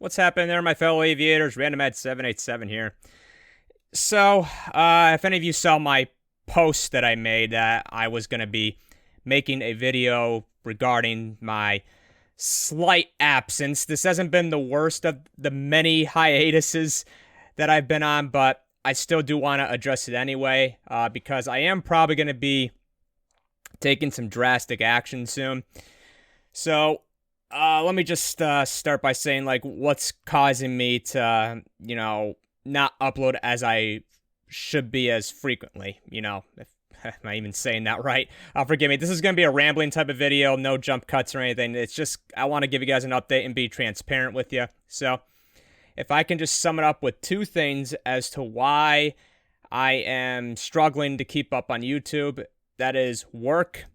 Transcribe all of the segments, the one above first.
What's happening there, my fellow aviators? RandomEd787 here. So, if any of you saw my post that I made that I was going to be making a video regarding my slight absence, this hasn't been the worst of the many hiatuses that I've been on, but I still do want to address it anyway, because I am probably going to be taking some drastic action soon. So, let me just start by saying, what's causing me to, not upload as I should be as frequently, if am I even saying that right? Forgive me. This is going to be a rambling type of video, no jump cuts or anything. It's just, I want to give you guys an update and be transparent with you. So, if I can just sum it up with two things as to why I am struggling to keep up on YouTube, that is work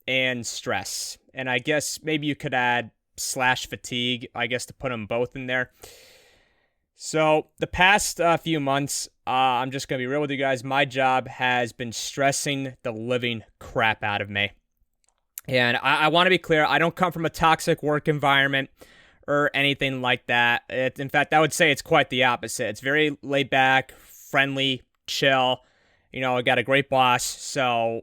and stress. And I guess maybe you could add / fatigue, I guess, to put them both in there. So the past few months, I'm just going to be real with you guys. My job has been stressing the living crap out of me. And I want to be clear, I don't come from a toxic work environment or anything like that. In fact, I would say it's quite the opposite. It's very laid back, friendly, chill. I got a great boss. So,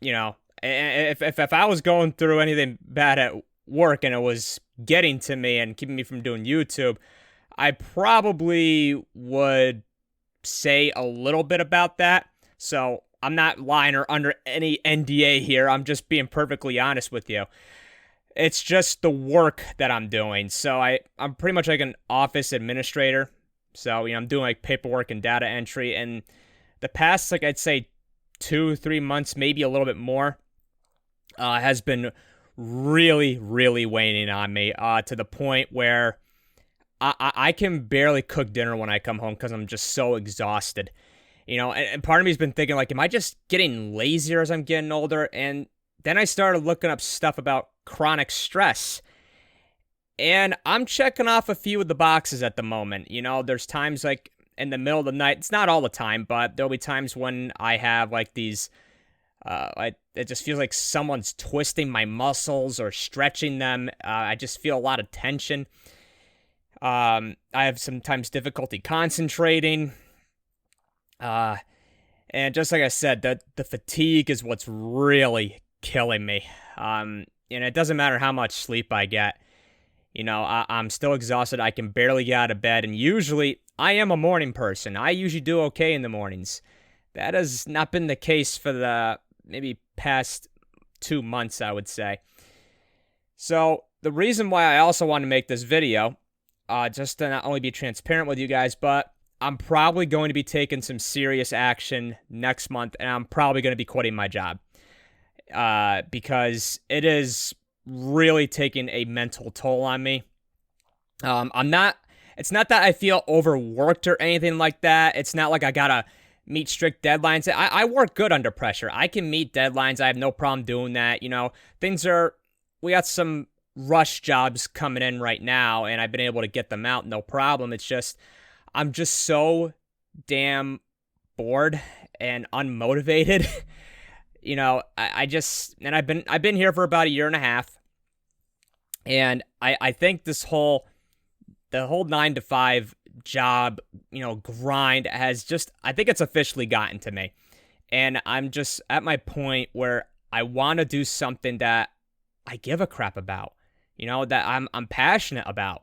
if I was going through anything bad at work and it was getting to me and keeping me from doing YouTube, I probably would say a little bit about that. So I'm not lying or under any NDA here. I'm just being perfectly honest with you. It's just the work that I'm doing. So I'm pretty much like an office administrator. So, I'm doing like paperwork and data entry. And the past, I'd say 2-3 months, maybe a little bit more, has been really, really weighing on me, to the point where I can barely cook dinner when I come home because I'm just so exhausted. And part of me has been thinking, am I just getting lazier as I'm getting older? And then I started looking up stuff about chronic stress. And I'm checking off a few of the boxes at the moment. There's times in the middle of the night, it's not all the time, but there'll be times when I have these, it just feels like someone's twisting my muscles or stretching them. I just feel a lot of tension. I have sometimes difficulty concentrating. And just like I said, the fatigue is what's really killing me. And it doesn't matter how much sleep I get. I'm still exhausted. I can barely get out of bed. And usually, I am a morning person. I usually do okay in the mornings. That has not been the case for the maybe past 2 months, I would say. So, the reason why I also want to make this video, just to not only be transparent with you guys, but I'm probably going to be taking some serious action next month, and I'm probably going to be quitting my job, because it is really taking a mental toll on me. It's not that I feel overworked or anything like that. It's not like I gotta meet strict deadlines. I work good under pressure. I can meet deadlines. I have no problem doing that. We got some rush jobs coming in right now, and I've been able to get them out, no problem. It's just, I'm just so damn bored and unmotivated. I've been here for about a year and a half, and I think the whole 9-to-5 job, grind has just, I think it's officially gotten to me. And I'm just at my point where I want to do something that I give a crap about, that I'm passionate about.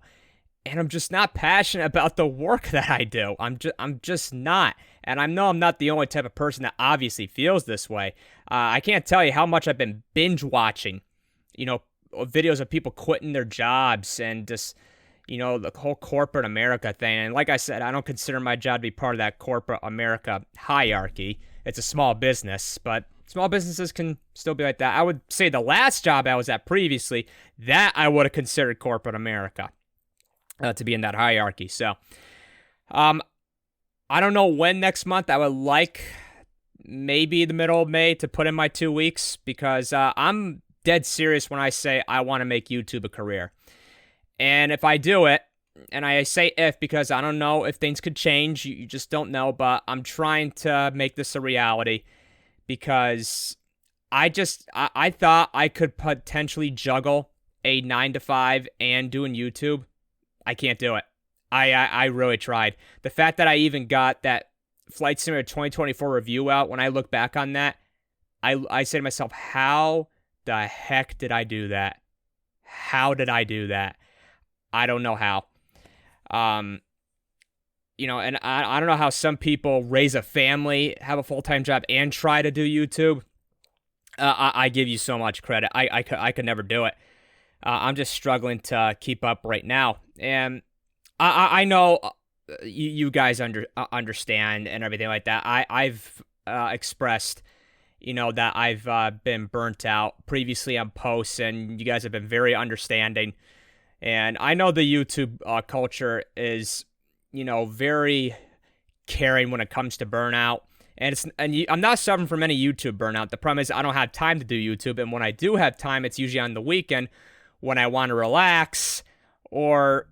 And I'm just not passionate about the work that I do. I'm just not. And I know I'm not the only type of person that obviously feels this way. I can't tell you how much I've been binge watching, videos of people quitting their jobs and just, the whole corporate America thing. And like I said, I don't consider my job to be part of that corporate America hierarchy. It's a small business, but small businesses can still be like that. I would say the last job I was at previously, that I would have considered corporate America, to be in that hierarchy. So, I don't know when next month. I would like maybe the middle of May to put in my 2 weeks, because I'm dead serious when I say I want to make YouTube a career. And if I do it, and I say if because I don't know if things could change, you just don't know, but I'm trying to make this a reality, because I thought I could potentially juggle a 9-to-5 and doing YouTube I can't do it. I really tried. The fact that I even got that Flight Simulator 2024 review out, when I look back on that, I say to myself, how the heck did I do that? How did I do that? I don't know how. And I don't know how some people raise a family, have a full-time job, and try to do YouTube. I give you so much credit. I could never do it. I'm just struggling to keep up right now. And I know you guys understand and everything like that. I've expressed, that I've been burnt out previously on posts, and you guys have been very understanding. And I know the YouTube culture is, very caring when it comes to burnout. I'm not suffering from any YouTube burnout. The problem is I don't have time to do YouTube, and when I do have time, it's usually on the weekend when I want to relax, or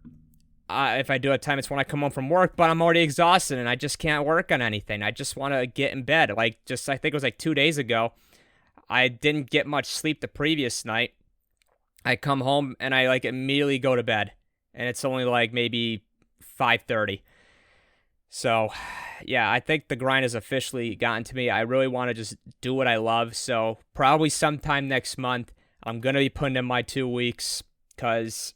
if I do have time, it's when I come home from work, but I'm already exhausted and I just can't work on anything. I just want to get in bed. I think it was like 2 days ago, I didn't get much sleep the previous night. I come home and I immediately go to bed, and it's only maybe 5:30. So, yeah, I think the grind has officially gotten to me. I really want to just do what I love. So probably sometime next month, I'm going to be putting in my 2 weeks because,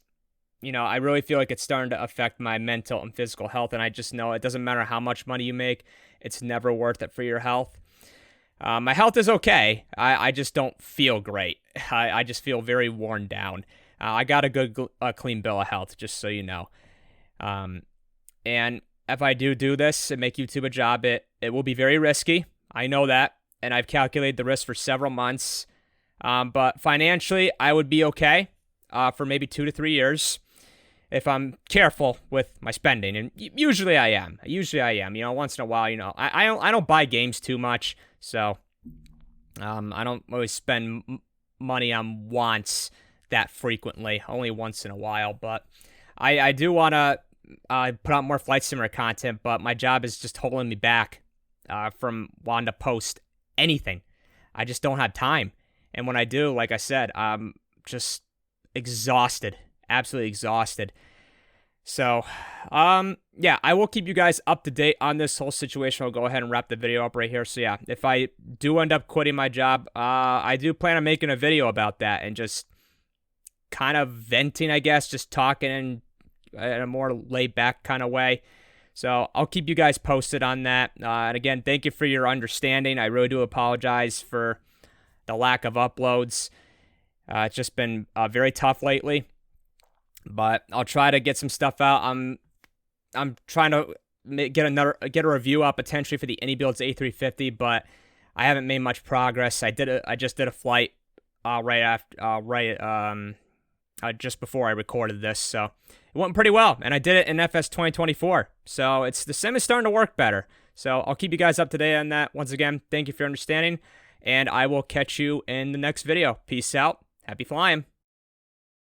I really feel like it's starting to affect my mental and physical health. And I just know it doesn't matter how much money you make. It's never worth it for your health. My health is okay. I just don't feel great. I just feel very worn down. I got a good, clean bill of health, just so you know. And if I do this and make YouTube a job, it will be very risky. I know that, and I've calculated the risk for several months. But financially, I would be okay for maybe 2 to 3 years if I'm careful with my spending, and usually I am. Once in a while, I don't buy games too much, so I don't always spend money on wants that frequently. Only once in a while, but I do want to put out more Flight Simulator content, but my job is just holding me back from wanting to post anything. I just don't have time. And when I do, like I said, I'm just exhausted, absolutely exhausted. So, yeah, I will keep you guys up to date on this whole situation. I'll go ahead and wrap the video up right here. So, yeah, if I do end up quitting my job, I do plan on making a video about that and just kind of venting, I guess, just talking in a more laid-back kind of way. So I'll keep you guys posted on that. And again, thank you for your understanding. I really do apologize for the lack of uploads. It's just been very tough lately, but I'll try to get some stuff out. I'm trying to get a review out potentially for the AnyBuilds A350, but I haven't made much progress. I just did a flight just before I recorded this, so it went pretty well, and I did it in FS 2024. So the sim is starting to work better. So I'll keep you guys up to date on that. Once again, thank you for your understanding, and I will catch you in the next video. Peace out. Happy flying.